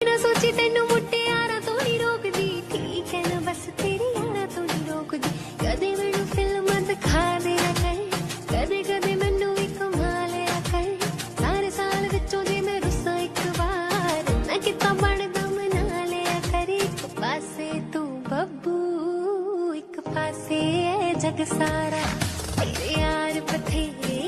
ਨਾ ਸੋਚੀ ਤੈਨੂੰ ਮੁਟਿਆਰਾਂ ਤੋਂ ਨਹੀਂ ਰੋਕਦੀ, ਠੀਕ ਹੈ ਨਾ ਬਸ ਤੇਰੀ ਯਾਰਾਂ ਤੋਂ ਨਹੀਂ ਰੋਕਦੀ। ਕਦੇ ਮੈਨੂੰ ਫਿਲਮਾਂ ਦਿਖਾ ਦਿਆ ਕਰ, ਕਦੇ ਕਦੇ ਮੈਨੂੰ ਵੀ ਕਮਾ ਲਿਆ ਕਰ। ਸਾਰੇ ਸਾਲ ਵਿੱਚੋਂ ਜੇ ਮੈਂ ਰੁੱਸਾਂ ਇੱਕ ਵਾਰ, ਮੈਂ ਕਿੱਦਾਂ ਬਣਦਾ ਮਨਾ ਲਿਆ ਕਰ। ਇੱਕ ਪਾਸੇ ਤੂੰ ਬੱਬੂ, ਇੱਕ ਪਾਸੇ ਹੈ ਜਗ ਸਾਰਾ, ਤੇਰੇ ਯਾਰ ਬਥੇਰੇ